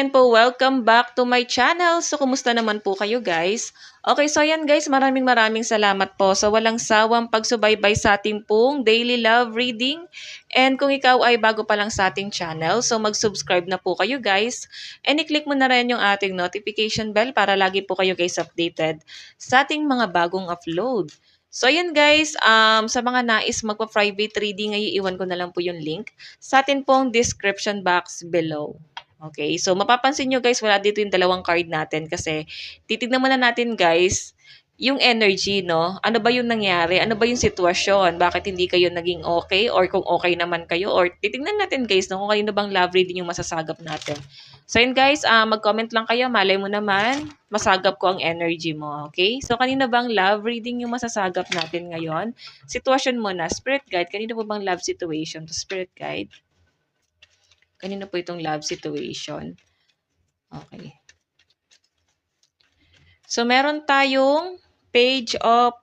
again po, welcome back to my channel. So, kumusta naman po kayo guys? Okay, so ayan guys, maraming salamat po sa walang sawang pagsubaybay sa ating pong daily love reading. And kung ikaw ay bago pa lang sa ating channel, so mag-subscribe na po kayo guys. And i-click mo na rin yung ating notification bell para lagi po kayo guys updated sa ating mga bagong upload. So ayan guys, sa mga nais magpa-private reading, ay iiwan ko na lang po yung link sa atin pong description box below. Okay, so mapapansin nyo guys, wala dito yung dalawang card natin kasi titignan muna natin guys yung energy, no? Ano ba yung nangyari? Ano ba yung sitwasyon? Bakit hindi kayo naging okay? Or kung okay naman kayo? Or titignan natin guys, no? Kung kanino bang love reading yung masasagap natin. So yun guys, mag-comment lang kayo. Malay mo naman, masagap ko ang energy mo. Okay? So kanino bang love reading yung masasagap natin ngayon? Sitwasyon mo na. Spirit guide, kanino po bang love situation to spirit guide? Kanino po itong love situation? Okay. So, meron tayong Page of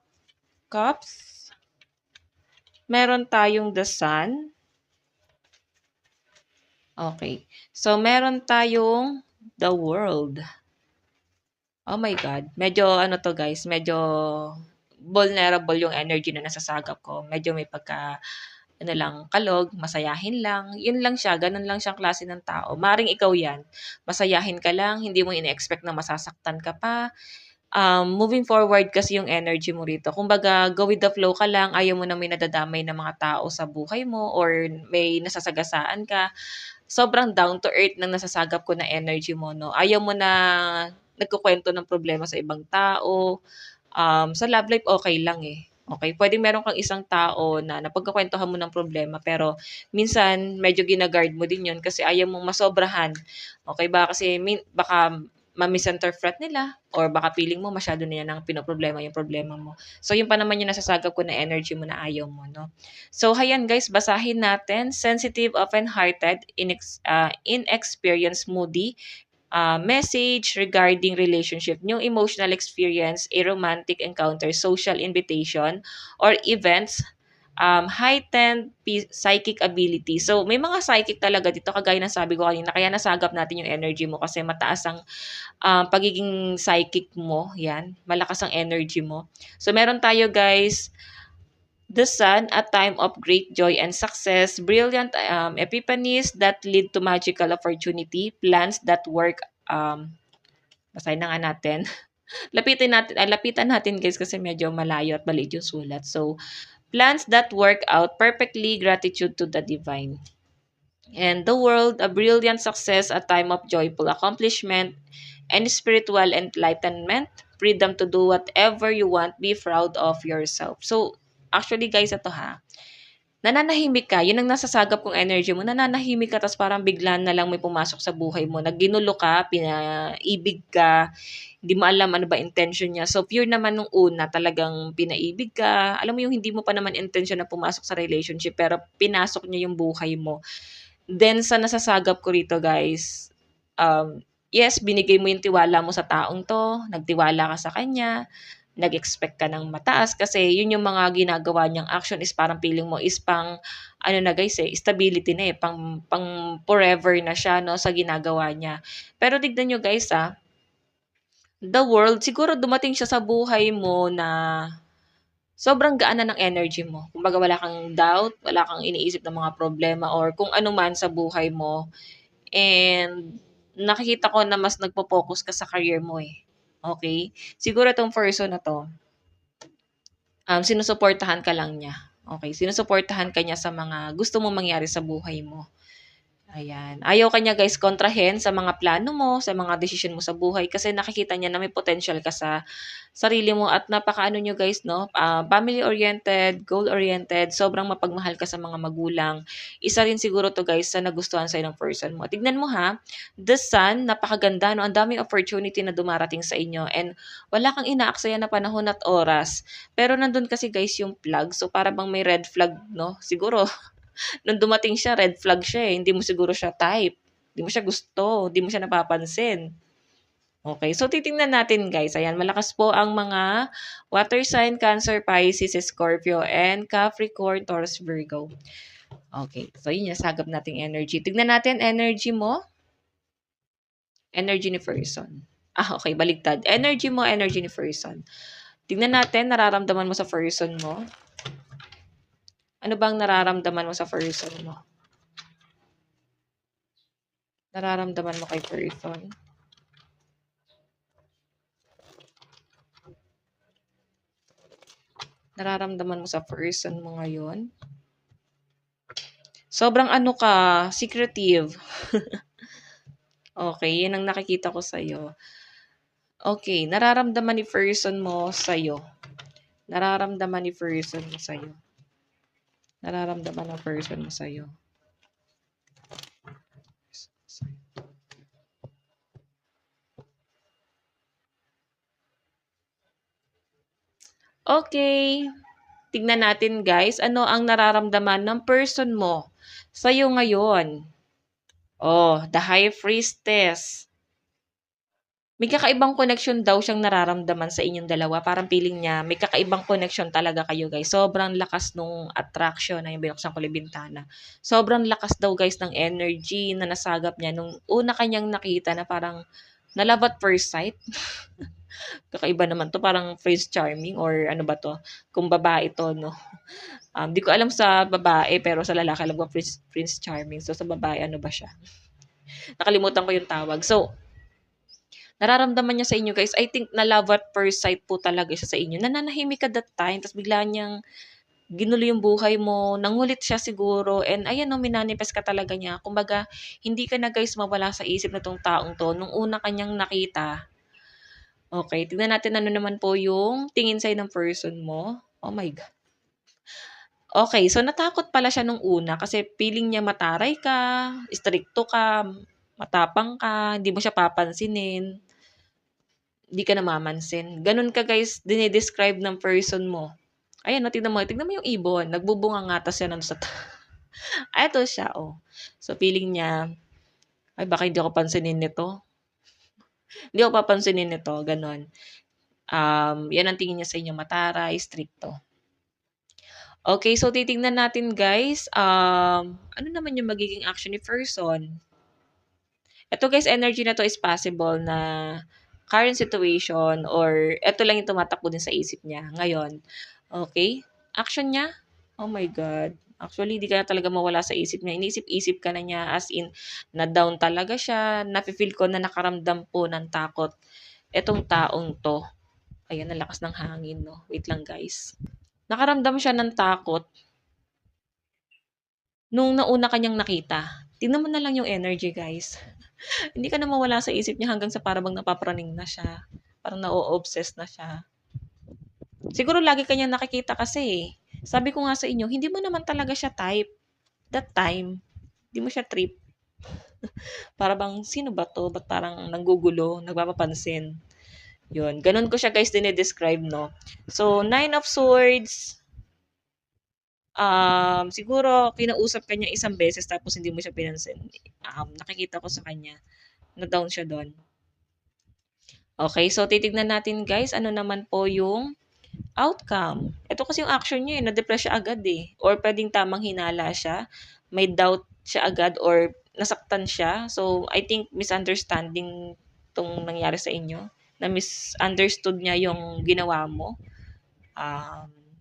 Cups. Meron tayong The Sun. Okay. So, meron tayong The World. Oh my God. Medyo ano to guys, medyo vulnerable yung energy na nasasagap ko. Medyo may pagka ano lang, kalog, masayahin lang. Yun lang siya, ganun lang siyang klase ng tao. Maring ikaw yan. Masayahin ka lang, hindi mo ina-expect na masasaktan ka pa. Moving forward kasi yung energy mo rito. Kumbaga, go with the flow ka lang, ayaw mo na may nadadamay na mga tao sa buhay mo or may nasasagasaan ka. Sobrang down to earth nang nasasagap ko na energy mo, no? Ayaw mo na nagkukwento ng problema sa ibang tao. Sa love life, okay lang eh. Okay, pwedeng meron kang isang tao na napagkakwentuhan mo ng problema pero minsan medyo gina-guard mo din 'yon kasi ayaw mong masobrahan. Okay ba? Kasi baka ma-misinterpret nila or baka feeling mo masyado na 'yan ang pinoproblema yung problema mo. So, yun pa naman yung nasasagap ko na energy mo na ayaw mo, no? So, hayan guys, basahin natin. Sensitive, open-hearted, inexperienced, moody, message regarding relationship, new emotional experience, a romantic encounter, social invitation, or events, heightened psychic ability. So, may mga psychic talaga dito, kagaya ng sabi ko kanina, kaya nasagap natin yung energy mo kasi mataas ang pagiging psychic mo. Yan, malakas ang energy mo. So, meron tayo guys, The Sun, a time of great joy and success, brilliant epiphanies that lead to magical opportunity, plans that work. Basahin na nga natin. Lapitan natin guys kasi medyo malayo at maliit yung sulat. So, plans that work out perfectly, gratitude to the divine. And the world, a brilliant success, a time of joyful accomplishment, and spiritual enlightenment, freedom to do whatever you want, be proud of yourself. So, actually guys, ito ha, nananahimik ka, yun ang nasasagap kong energy mo, nananahimik ka, tapos parang bigla na lang may pumasok sa buhay mo, nagginulo ka, pinaibig ka, hindi mo alam ano ba intention niya. So, pure naman nung una, talagang pinaibig ka, alam mo yung hindi mo pa naman intention na pumasok sa relationship, pero pinasok niya yung buhay mo. Then, sa nasasagap ko rito guys, yes, binigay mo yung tiwala mo sa taong to, nagtiwala ka sa kanya, nag-expect ka ng mataas kasi yun yung mga ginagawa niyang action is parang feeling mo is pang ano na guys eh, stability na eh, pang forever na siya no sa ginagawa niya. Pero tignan niyo guys the world, siguro dumating siya sa buhay mo na sobrang gaan na ng energy mo. Kumbaga wala kang doubt, wala kang iniisip ng mga problema or kung ano man sa buhay mo. And nakikita ko na mas nagpo-focus ka sa career mo eh. Okay? Siguro itong person na to, sinusuportahan ka lang niya. Okay, sinusuportahan ka niya sa mga gusto mong mangyari sa buhay mo. Ayan. Ayaw kanya guys kontrahen sa mga plano mo, sa mga desisyon mo sa buhay kasi nakikita niya na may potential ka sa sarili mo at napakaano niyo guys no, family-oriented, goal-oriented, sobrang mapagmahal ka sa mga magulang. Isa rin siguro to guys sa nagustuhan sa'yo ng person mo. Tignan mo ha, the sun, napakaganda no, ang daming opportunity na dumarating sa inyo and wala kang inaaksaya na panahon at oras. Pero nandun kasi guys yung plug, so para bang may red flag no, siguro nung dumating siya, red flag siya eh. Hindi mo siguro siya type. Hindi mo siya gusto. Hindi mo siya napapansin. Okay, so titingnan natin guys. Ayan, malakas po ang mga water sign, Cancer, Pisces, Scorpio, and Capricorn, Taurus, Virgo. Okay, so yun yung sagap nating energy. Tignan natin energy mo. Energy ni person. Okay, baligtad. Energy mo, energy ni person. Tingnan natin, nararamdaman mo sa person mo. Ano bang nararamdaman mo sa person mo? Nararamdaman mo kay person? Nararamdaman mo sa person mo ngayon? Sobrang ano ka, secretive. Okay, yun ang nakikita ko sa'yo. Okay, nararamdaman ni person mo sa'yo. Nararamdaman ni person mo sa'yo. Nararamdaman ng person mo sa'yo. Okay. Tignan natin guys, ano ang nararamdaman ng person mo sa'yo ngayon? Oh, the High Priestess. May kakaibang connection daw siyang nararamdaman sa inyong dalawa. Parang feeling niya, may kakaibang connection talaga kayo guys. Sobrang lakas nung attraction na yung binuksan ko yung bintana. Sobrang lakas daw guys ng energy na nasagap niya nung una kanyang nakita na parang na love at first sight. Kakaiba naman to, parang Prince Charming or ano ba to? Kung babae to, no? Di ko alam sa babae, pero sa lalaki alam ko Prince Charming. So sa babae, ano ba siya? Nakalimutan ko yung tawag. So, nararamdaman niya sa inyo guys, I think na love at first sight po talaga siya sa inyo. Nananahimik ka that time, tapos bigla niyang ginulo yung buhay mo, nangulit siya siguro, and ayan no, minanifest ka talaga niya. Kumbaga, hindi ka na guys mawala sa isip na tong taong to. Nung una kanyang nakita, okay, tignan natin ano naman po yung tingin sa'yo ng person mo. Oh my God. Okay, so natakot pala siya nung una kasi feeling niya mataray ka, strikto ka, matapang ka, hindi mo siya papansinin, hindi ka namamansin. Ganun ka guys, dinidescribe ng person mo. Ayan, no, tignan mo yung ibon, nagbubunga nga, tas yan sa ay, ito siya, oh. So, feeling niya, ay, baka hindi ako pansinin nito. Hindi ako papansinin nito, ganun. Yan ang tingin niya sa inyo, mataray, strikto. Okay, so titingnan natin guys, ano naman yung magiging action ni person? Ito guys, energy na to is possible na current situation or ito lang yung tumatakbo din sa isip niya ngayon. Okay? Action niya? Oh my God. Actually, di ka na talaga mawala sa isip niya. Inisip-isip ka na niya as in na-down talaga siya. Nafe-feel ko na nakaramdam po ng takot etong taong to. Ayan, ang lakas ng hangin, no? Wait lang guys. Nakaramdam siya ng takot nung nauna kanyang nakita. Tingnan mo na lang yung energy, guys. Hindi ka na mawala sa isip niya hanggang sa para bang napapraning na siya. Parang na-o-obsess na siya. Siguro lagi kanyang nakikita kasi eh. Sabi ko nga sa inyo, hindi mo naman talaga siya type. That time, hindi mo siya trip. Para bang, sino ba to? Ba't parang nanggugulo, nagpapapansin? Yun. Ganun ko siya guys dinidescribe, no? So, Nine of Swords, siguro kinausap ka niya isang beses tapos hindi mo siya pinansin. Nakikita ko sa kanya, na-down siya doon. Okay, so titignan natin guys, ano naman po yung outcome. Ito kasi yung action niya, na-depress siya agad eh. Or pwedeng tamang hinala siya, may doubt siya agad or nasaktan siya. So, I think misunderstanding tong nangyari sa inyo. Na misunderstood niya yung ginawa mo.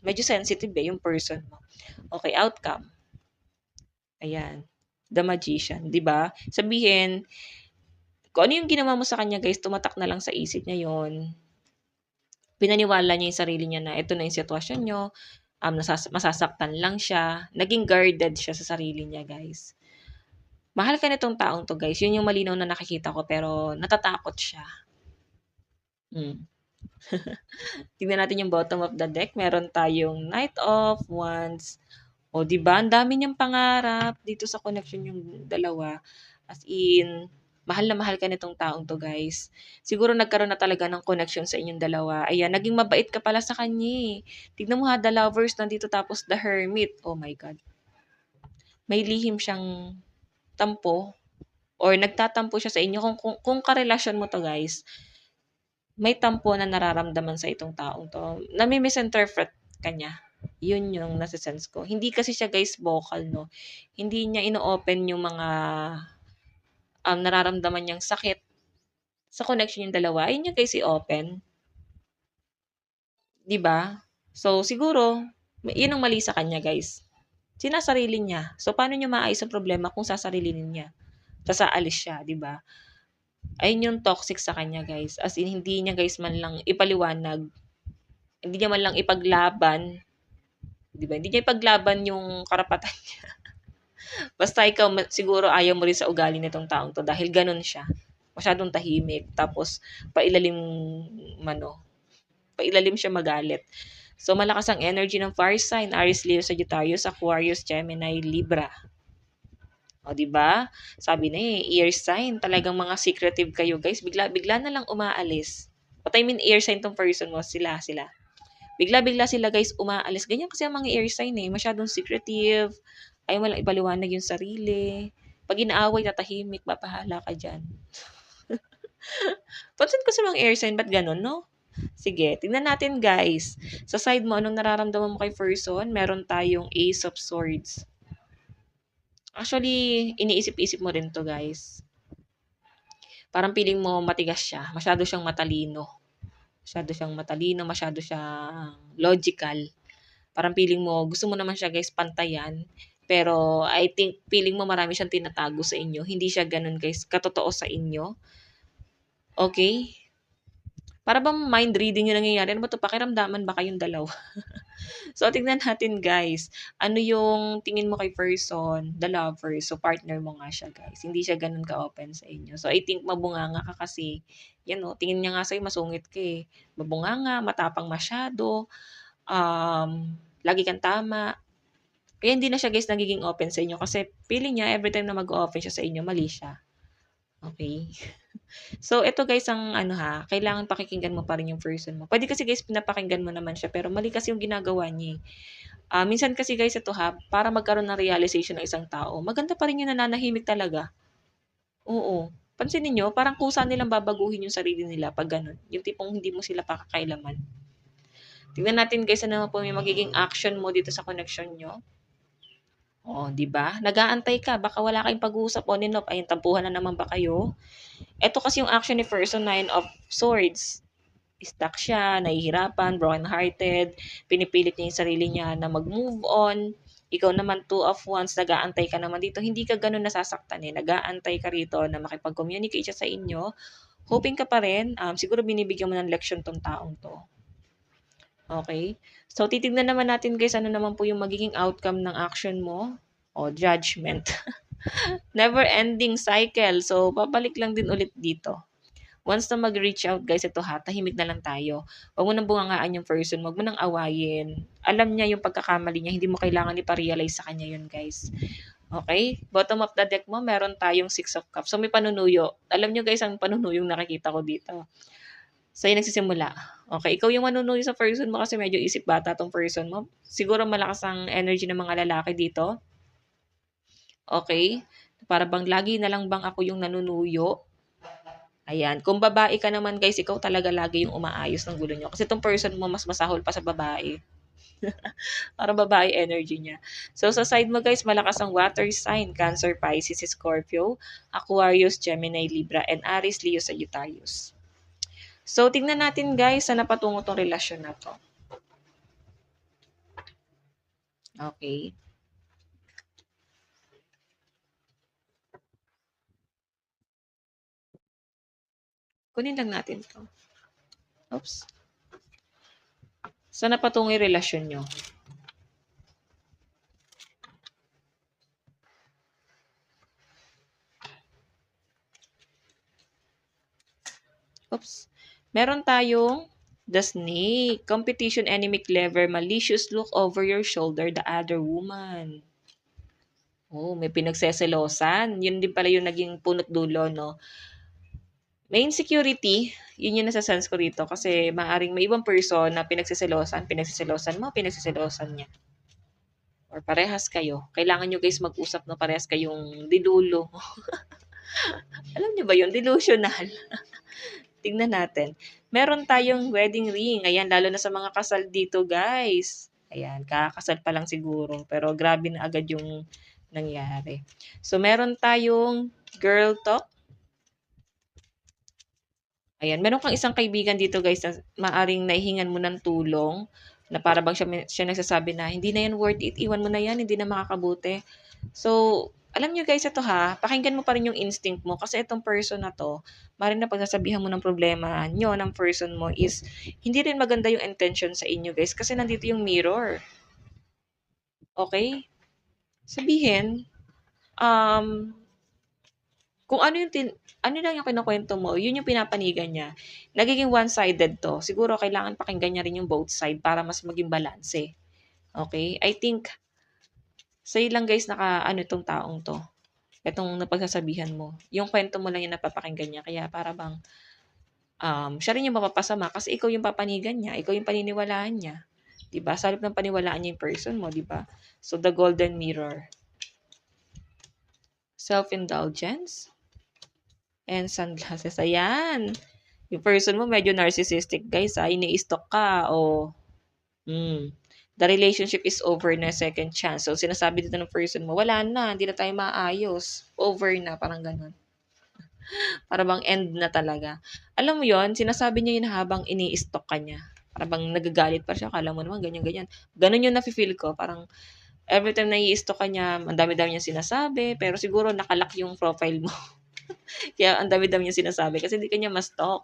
Medyo sensitive eh, yung person mo. Okay, outcome. Ayan. The Magician, 'di ba? Sabihin, kung ano yung ginawa mo sa kanya guys, tumatak na lang sa isip niya yon. Pinaniwala niya yung sarili niya na ito na yung sitwasyon niyo, masasaktan lang siya. Naging guarded siya sa sarili niya guys. Mahal ka nitong taong to guys. Yun yung malinaw na nakikita ko pero natatakot siya. Tingnan natin yung bottom of the deck. Meron tayong Knight of Wands. O, di ba? Ang dami niyang pangarap dito sa connection yung dalawa. As in, mahal na mahal ka nitong taong to, guys. Siguro nagkaroon na talaga ng connection sa inyong dalawa. Ayan, naging mabait ka pala sa kanya eh. Tignan mo ha, the lovers nandito tapos the hermit. Oh my God. May lihim siyang tampo or nagtatampo siya sa inyo. Kung karelasyon mo to, guys, may tampo na nararamdaman sa itong taong to. Nami-misinterpret ka niya. Yun yung nasa-sense ko. Hindi kasi siya guys vocal, no? Hindi niya ino-open yung mga nararamdaman niyang sakit sa connection yung dalawa, ayun niyo guys i-open. 'Di ba? So, siguro, yun ang mali sa kanya guys. Sinasarili niya. So, paano niyo maayos ang problema kung sasarilinin niya? Tas aalis siya, 'di ba? Ayun yung toxic sa kanya guys. As in, hindi niya guys man lang ipaliwanag, hindi niya man lang ipaglaban, 'di ba? Hindi niya ipaglaban yung karapatan. Basta ikaw siguro ayaw mo rin sa ugali nitong taong 'to dahil gano'n siya. Masyadong tahimik tapos pailalim mano, pailalim siya magalit. So malakas ang energy ng fire sign, Aries, Leo, Sagittarius, Aquarius, Gemini, Libra. O 'di ba? Sabi na air sign, talagang mga secretive kayo guys. Bigla-bigla na lang umaalis. What I mean air sign tong person mo, sila. Bigla-bigla sila guys umaalis. Ganyan kasi ang mga air sign masyadong secretive. Ayaw mo lang ipaliwanag yung sarili. Pag inaaway, tatahimik, mapahala ka dyan. Pansin ko sa mga air sign, ba't ganun, no? Sige, tingnan natin guys. Sa side mo, anong nararamdaman mo kay person? Meron tayong Ace of Swords. Actually, iniisip-isip mo rin to guys. Parang feeling mo matigas siya. Masyado siyang matalino. Masyado siyang logical. Parang feeling mo, gusto mo naman siya guys pantayan. Pero I think feeling mo marami siyang tinatago sa inyo. Hindi siya ganun guys, katotoo sa inyo. Okay? Para bang mind reading yung nangyayari? Ano ba 'to? Pakiramdaman ba kayong dalawa? So, tingnan natin guys. Ano yung tingin mo kay person, the lover. So, partner mo nga siya guys. Hindi siya ganun ka-open sa inyo. So, I think mabunganga ka kasi. Yan o, tingin niya nga sa'yo, masungit ka eh. Mabunganga, matapang masyado, lagi kang tama. Kaya hindi na siya guys nagiging open sa inyo kasi feeling niya every time na mag-open siya sa inyo, mali siya. Okay? So, ito guys ang ano ha, kailangan pakikinggan mo pa rin yung person mo. Pwede kasi guys pinapakinggan mo naman siya pero mali kasi yung ginagawa niya eh. Minsan kasi guys ito ha, para magkaroon ng realization ng isang tao, maganda pa rin yung nananahimik talaga. Oo. Pansinin niyo, parang kusa nilang babaguhin yung sarili nila pag ganun. Yung tipong hindi mo sila pakakailaman. Tingnan natin guys ano po yung magiging action mo dito sa connection nyo. Oh, 'di ba? Nag-aantay ka, baka wala kayong pag-uusap on and off, ayun tampuhan na naman ba kayo? Ito kasi yung action ni person 9 of swords. Stuck siya, nahihirapan, broken-hearted, pinipilit niya yung sarili niya na mag-move on. Ikaw naman, two of wands, nag-aantay ka naman dito. Hindi ka ganun nasasaktan eh. Nag-aantay ka rito na makipag-communicate siya sa inyo. Hoping ka pa rin. Siguro binibigyan mo ng leksyon tong taong to. Okay? So, titignan naman natin guys, ano naman po yung magiging outcome ng action mo. O, judgment. Never ending cycle. So, babalik lang din ulit dito. Once na mag-reach out guys, ito ha, tahimik na lang tayo. Huwag mo nang bungangaan yung person, huwag mo nang awayin. Alam niya yung pagkakamali niya, hindi mo kailangan ipa-realize sa kanya yun guys. Okay? Bottom of the deck mo, meron tayong 6 of cups. So may panunuyo. Alam niyo guys, ang panunuyong nakikita ko dito. So yung nagsisimula. Okay, ikaw yung manunuyo sa person mo kasi medyo isip bata tong person mo. Siguro malakas ang energy ng mga lalaki dito. Okay? Para bang lagi na lang bang ako yung nanunuyo? Ayan. Kung babae ka naman guys, ikaw talaga lagi yung umaayos ng gulo nyo. Kasi itong person mo mas masahol pa sa babae. Para babae energy niya. So sa side mo guys, malakas ang water sign. Cancer, Pisces, Scorpio, Aquarius, Gemini, Libra, and Aries, Leo, Sagittarius. So tingnan natin guys, saan napatungo tong relasyon na to. Okay. Kunin lang natin to. Oops. Saan napatungo yung relasyon nyo? Oops. Meron tayong the snake. Competition, enemy, clever, malicious look over your shoulder, the other woman. Oh, may pinagseselosan. Yun din pala yung naging punot dulo, no? May insecurity. Yun yung nasa-sense ko rito. Kasi maaring may ibang person na pinagsiselosan mo, pinagsiselosan niya. Or parehas kayo. Kailangan nyo guys mag-usap na parehas kayong dilulo. Alam niyo ba yun? Delusional. Tingnan natin. Meron tayong wedding ring. Ayan, lalo na sa mga kasal dito, guys. Ayan, kakasal pa lang siguro. Pero grabe na agad yung nangyari. So, meron tayong girl talk. Ayan, meron kang isang kaibigan dito guys na maaring nahihingan mo ng tulong na para bang siya nagsasabi na, "Hindi na yan worth it, iwan mo na yan, hindi na makakabuti." So, alam niyo guys, ito ha, pakinggan mo pa rin yung instinct mo kasi itong person na 'to, maaaring napagsasabihan mo ng problema niyo ng person mo is hindi rin maganda yung intention sa inyo guys kasi nandito yung mirror, okey? Sabihin, um kung ano lang yung kinukuwento mo, yun yung pinapanigan niya. Nagiging one-sided 'to. Siguro kailangan pakinggan niya rin yung both side para mas maging balanse, okey? I think sa'yo lang guys naka-ano 'tong taong 'to, itong napagsasabihan mo. Yung kuwento mo lang yung napapakinggan niya kaya para bang, siya rin yung mapapasama kasi ikaw yung papanigan niya, ikaw yung paniniwalaan niya, 'di ba? Sa halip ng paniwalaan niya yung person mo, 'di ba? So, the golden mirror, self-indulgence and sunglasses, ayan. Yung person mo medyo narcissistic guys, ini-stalk ka o the relationship is over na, second chance. So sinasabi dito ng person mo, wala na, hindi na tayo maayos, over na, parang gano'n. Para bang end na talaga. Alam mo yon, sinasabi niya yun habang ini-stalk ka niya. Para bang nagagalit pa siya, akala mo naman ganyan-ganyan. Gano'n yung nafi-feel ko, parang every time na i-stalk ka niya, ang dami-dami niyang sinasabi, pero siguro naka-lock yung profile mo. Kaya ang dami-dami niyang sinasabi kasi hindi ka niya ma-stalk.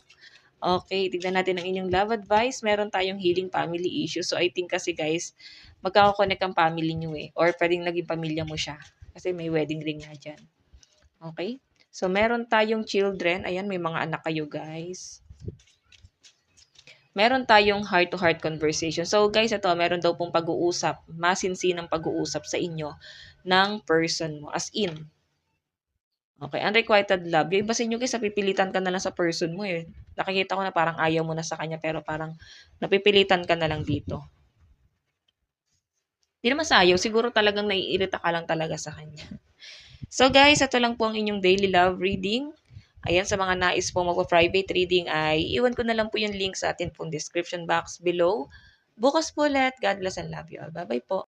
Okay, tignan natin ang inyong love advice. Meron tayong healing family issue. So, I think kasi guys, magkako-connect ang family niyo eh. Or pwedeng naging pamilya mo siya. Kasi may wedding ring nga dyan. Okay? So, meron tayong children. Ayan, may mga anak kayo guys. Meron tayong heart-to-heart conversation. So, guys, ito, meron daw pong pag-uusap, masinsinang pag-uusap sa inyo ng person mo. As in, okay, unrequited love. Yung iba sa inyo guys, napipilitan ka na lang sa person mo eh. Nakikita ko na parang ayaw mo na sa kanya pero parang napipilitan ka na lang dito. Hindi naman sa ayaw, siguro talagang naiirita ka lang talaga sa kanya. So guys, ito lang po ang inyong daily love reading. Ayan, sa mga nais po magpa-private reading ay iwan ko na lang po yung link sa atin pong description box below. Bukas po ulit. God bless and love you all. Bye-bye po.